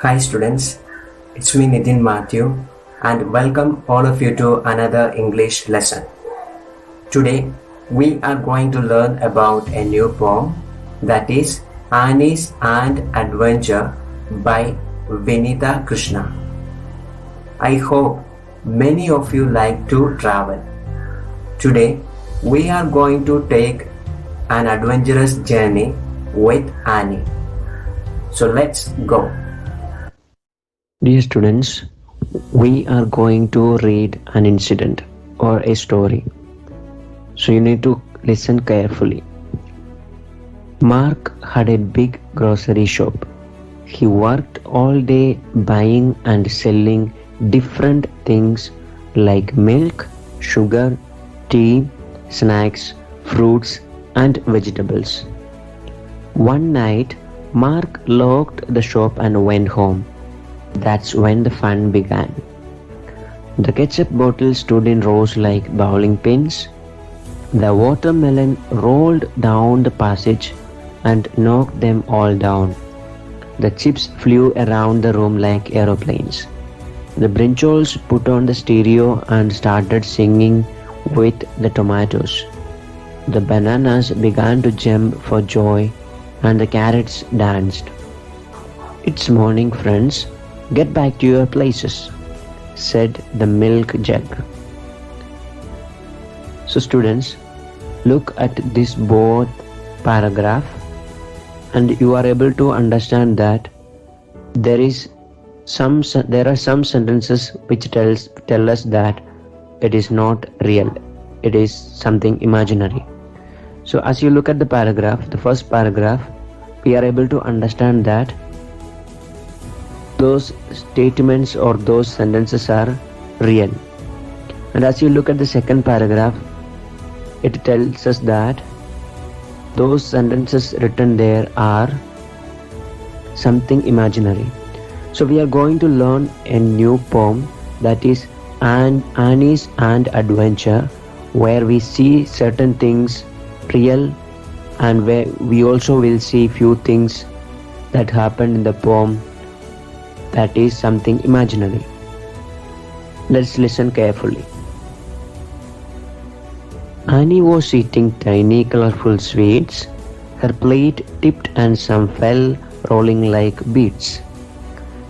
Hi students, it's me Mathew and welcome all of you to another English lesson. Today we are going to learn about a new poem that is Annie's and Adventure by Vinita Krishna. I hope many of you like to travel. Today we are going to take an adventurous journey with Annie. So let's go. Dear students, we are going to read an incident or a story. So you need to listen carefully. Mark had a big grocery shop. He worked all day buying and selling different things like milk, sugar, tea, snacks, fruits, and vegetables. One night, Mark locked the shop and went home. That's when the fun began. The ketchup bottles stood in rows like bowling pins. The watermelon rolled down the passage and knocked them all down. The chips flew around the room like aeroplanes. The brinjols put on the stereo and started singing with the tomatoes. The bananas began to jump for joy and the carrots danced. It's morning, friends. Get back to your places, said the milk jug. So students, look at this both paragraph and you are able to understand that there are some sentences which tell us that it is not real, it is something imaginary. So as you look at the paragraph, the first paragraph, we are able to understand that those statements or those sentences are real. And as you look at the second paragraph, it tells us that those sentences written there are something imaginary. So we are going to learn a new poem that is Annie's and Adventure, where we see certain things real and where we also will see few things that happened in the poem that is something imaginary. Let's listen carefully. Annie was eating tiny colorful sweets. Her plate tipped and some fell, rolling like beads.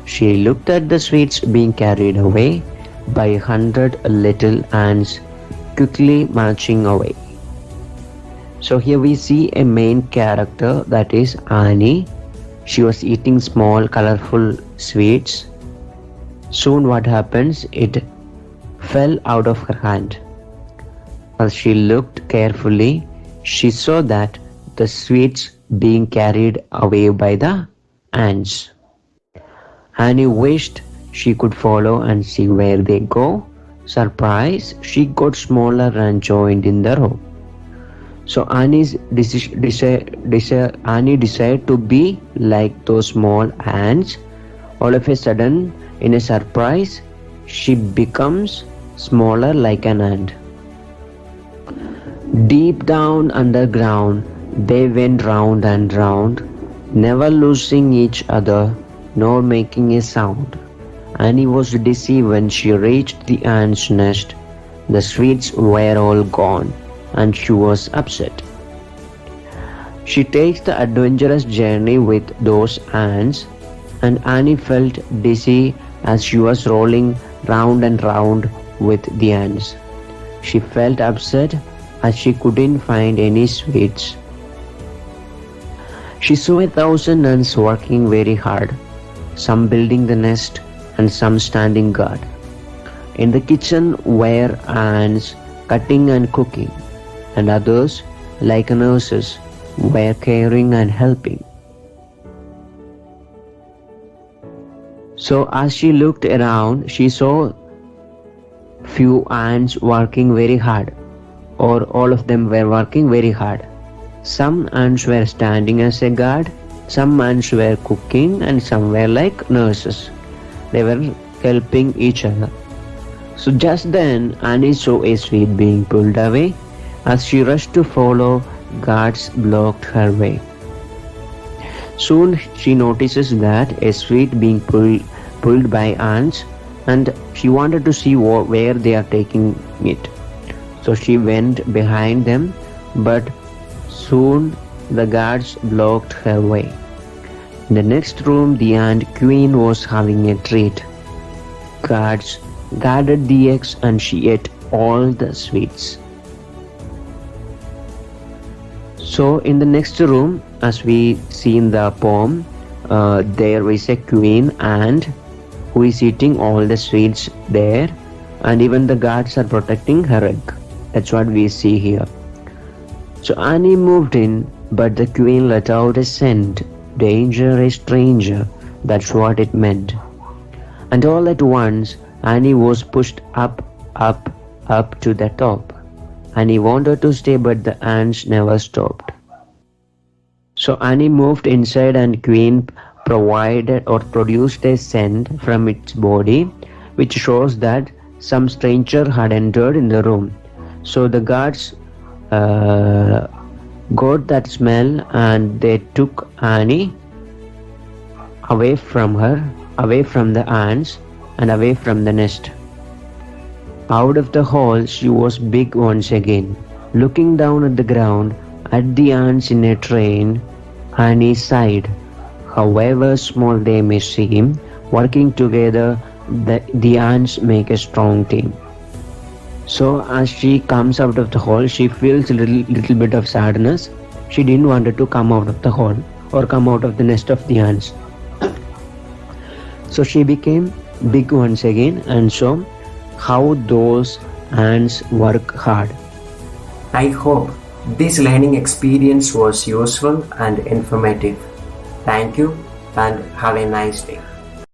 She looked at the sweets being carried away by 100 little ants quickly marching away. So here we see a main character, that is Annie. She was eating small colorful sweets. Soon what happens? It fell out of her hand. As she looked carefully, she saw that the sweets being carried away by the ants. Annie wished she could follow and see where they go. Surprised, she got smaller and joined in the row. So Annie decided to be like those small ants. All of a sudden, in a surprise, she becomes smaller like an ant. Deep down underground, they went round and round, never losing each other nor making a sound. Annie was dizzy when she reached the ant's nest. The sweets were all gone, and she was upset. She takes the adventurous journey with those ants, and Annie felt dizzy as she was rolling round and round with the ants. She felt upset as she couldn't find any sweets. She saw 1,000 ants working very hard, some building the nest and some standing guard. In the kitchen were ants cutting and cooking, and others, like nurses, were caring and helping. So as she looked around, she saw few ants working very hard, or all of them were working very hard. Some ants were standing as a guard, some ants were cooking, and some were like nurses. They were helping each other. So just then, Annie saw a sweet being pulled away. As she rushed to follow, guards blocked her way. Soon she notices that a sweet being pulled by ants, and she wanted to see where they are taking it. So she went behind them, but soon the guards blocked her way. In the next room, the ant queen was having a treat. Guards guarded the eggs and she ate all the sweets. So in the next room, as we see in the poem, there is a queen ant who is eating all the sweets there, and even the guards are protecting her egg. That's what we see here. So Annie moved in, but the queen let out a scent. Danger, a stranger. That's what it meant. And all at once, Annie was pushed up, up, up to the top. Annie wanted to stay, but the ants never stopped. So Annie moved inside, and Queen provided or produced a scent from its body, which shows that some stranger had entered in the room. So the guards got that smell, and they took Annie away from her, away from the ants, and away from the nest. Out of the hall, she was big once again. Looking down at the ground, at the ants in a train, Annie sighed. However small they may seem, working together, the ants make a strong team. So as she comes out of the hall, she feels a little bit of sadness. She didn't want to come out of the hall or come out of the nest of the ants. So she became big once again and saw how those ants work hard. I hope this learning experience was useful and informative. Thank you and have a nice day.